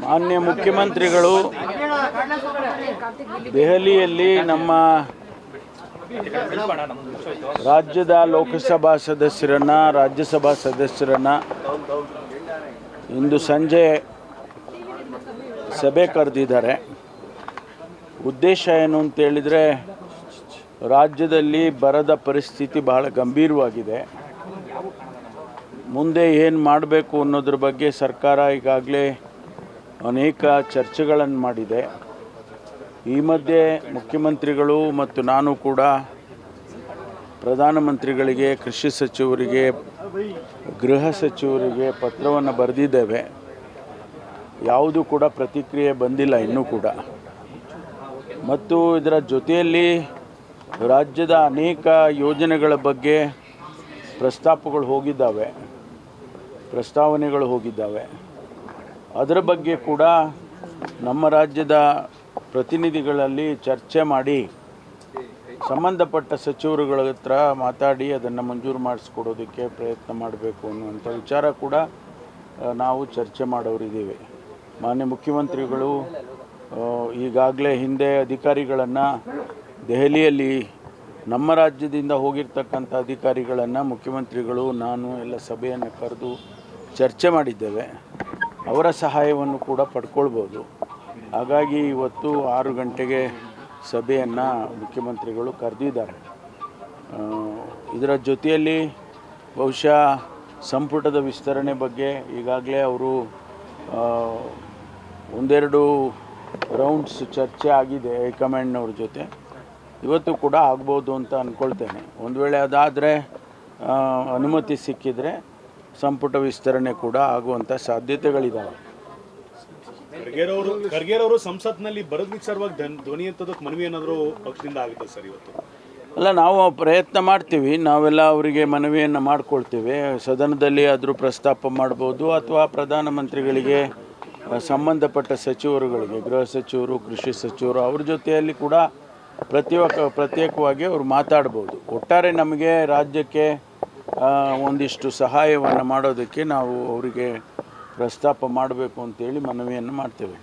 ಮಾನ್ಯ ಮುಖ್ಯಮಂತ್ರಿಗಳು ದೆಹಲಿಯಲ್ಲಿ ನಮ್ಮ ರಾಜ್ಯದ ಲೋಕಸಭಾ ಸದಸ್ಯರನ್ನ ರಾಜ್ಯಸಭಾ ಸದಸ್ಯರನ್ನ ಇಂದು ಸಂಜೆ ಸಭೆ ಕರೆದಿದ್ದಾರೆ. ಉದ್ದೇಶ ಏನು ಅಂತ ಹೇಳಿದರೆ, ರಾಜ್ಯದಲ್ಲಿ ಬರದ ಪರಿಸ್ಥಿತಿ ಬಹಳ ಗಂಭೀರವಾಗಿದೆ. ಮುಂದೆ ಏನು ಮಾಡಬೇಕು ಅನ್ನೋದ್ರ ಬಗ್ಗೆ ಸರ್ಕಾರ ಈಗಾಗಲೇ ಅನೇಕ ಚರ್ಚೆಗಳನ್ನು ಮಾಡಿದೆ. ಈ ಮಧ್ಯೆ ಮುಖ್ಯಮಂತ್ರಿಗಳು ಮತ್ತು ನಾನು ಕೂಡ ಪ್ರಧಾನಮಂತ್ರಿಗಳಿಗೆ, ಕೃಷಿ ಸಚಿವರಿಗೆ, ಗೃಹ ಸಚಿವರಿಗೆ ಪತ್ರವನ್ನು ಬರೆದಿದ್ದೇವೆ. ಯಾವುದೂ ಕೂಡ ಪ್ರತಿಕ್ರಿಯೆ ಬಂದಿಲ್ಲ ಇನ್ನೂ ಕೂಡ. ಮತ್ತು ಇದರ ಜೊತೆಯಲ್ಲಿ ರಾಜ್ಯದ ಅನೇಕ ಯೋಜನೆಗಳ ಬಗ್ಗೆ ಪ್ರಸ್ತಾವನೆಗಳು ಹೋಗಿದ್ದಾವೆ. ಅದರ ಬಗ್ಗೆ ಕೂಡ ನಮ್ಮ ರಾಜ್ಯದ ಪ್ರತಿನಿಧಿಗಳಲ್ಲಿ ಚರ್ಚೆ ಮಾಡಿ ಸಂಬಂಧಪಟ್ಟ ಸಚಿವರುಗಳ ಹತ್ರ ಮಾತಾಡಿ ಅದನ್ನು ಮಂಜೂರು ಮಾಡಿಸ್ಕೊಡೋದಕ್ಕೆ ಪ್ರಯತ್ನ ಮಾಡಬೇಕು ಅನ್ನುವಂಥ ವಿಚಾರ ಕೂಡ ನಾವು ಚರ್ಚೆ ಮಾಡೋರಿದ್ದೀವಿ. ಮಾನ್ಯ ಮುಖ್ಯಮಂತ್ರಿಗಳು ಈಗಾಗಲೇ ಹಿಂದೆ ಅಧಿಕಾರಿಗಳನ್ನು ದೆಹಲಿಯಲ್ಲಿ ನಮ್ಮ ರಾಜ್ಯದಿಂದ ಹೋಗಿರ್ತಕ್ಕಂಥ ಅಧಿಕಾರಿಗಳನ್ನು ಮುಖ್ಯಮಂತ್ರಿಗಳು ನಾನು ಎಲ್ಲ ಸಭೆಯನ್ನು ಕರೆದು ಚರ್ಚೆ ಮಾಡಿದ್ದೇವೆ. ಅವರ ಸಹಾಯವನ್ನು ಕೂಡ ಪಡ್ಕೊಳ್ಬೋದು. ಹಾಗಾಗಿ ಇವತ್ತು 6 ಗಂಟೆಗೆ ಸಭೆಯನ್ನು ಮುಖ್ಯಮಂತ್ರಿಗಳು ಕರೆದಿದ್ದಾರೆ. ಇದರ ಜೊತೆಯಲ್ಲಿ ಬಹುಶಃ ಸಂಪುಟದ ವಿಸ್ತರಣೆ ಬಗ್ಗೆ ಈಗಾಗಲೇ ಅವರು ಒಂದೆರಡು ರೌಂಡ್ಸ್ ಚರ್ಚೆ ಆಗಿದೆ ಹೈಕಮಾಂಡ್ನವ್ರ ಜೊತೆ. ಇವತ್ತು ಕೂಡ ಆಗ್ಬೋದು ಅಂತ ಅಂದ್ಕೊಳ್ತೇನೆ. ಒಂದು ವೇಳೆ ಅದಾದರೆ ಅನುಮತಿ ಸಿಕ್ಕಿದರೆ ಸಂಪುಟ ವಿಸ್ತರಣೆ ಕೂಡ ಆಗುವಂಥ ಸಾಧ್ಯತೆಗಳಿದ್ದಾವೆ. ಖರ್ಗೆ ಅವರು ಸಂಸತ್ನಲ್ಲಿ ಬರದ ವಿಚಾರವಾಗಿ ಧ್ವನಿ ಎತ್ತೋದಕ್ಕೆ ಮನವಿ ಏನಾದರೂ ಪಕ್ಷದಿಂದ ಆಗುತ್ತೆ ಸರ್ ಇವತ್ತು? ಅಲ್ಲ, ನಾವು ಪ್ರಯತ್ನ ಮಾಡ್ತೀವಿ. ನಾವೆಲ್ಲ ಅವರಿಗೆ ಮನವಿಯನ್ನು ಮಾಡಿಕೊಳ್ತೀವಿ. ಸದನದಲ್ಲಿ ಆದರೂ ಪ್ರಸ್ತಾಪ ಮಾಡ್ಬೋದು, ಅಥವಾ ಪ್ರಧಾನಮಂತ್ರಿಗಳಿಗೆ ಸಂಬಂಧಪಟ್ಟ ಸಚಿವರುಗಳಿಗೆ, ಗೃಹ ಸಚಿವರು, ಕೃಷಿ ಸಚಿವರು, ಅವ್ರ ಜೊತೆಯಲ್ಲಿ ಕೂಡ ಪ್ರತ್ಯೇಕವಾಗಿ ಅವರು ಮಾತಾಡ್ಬೋದು. ಒಟ್ಟಾರೆ ನಮಗೆ ರಾಜ್ಯಕ್ಕೆ ಒಂದಿಷ್ಟು ಸಹಾಯವನ್ನು ಮಾಡೋದಕ್ಕೆ ನಾವು ಅವರಿಗೆ ಪ್ರಸ್ತಾಪ ಮಾಡಬೇಕು ಅಂತೇಳಿ ಮನವಿಯನ್ನು ಮಾಡ್ತೇವೆ.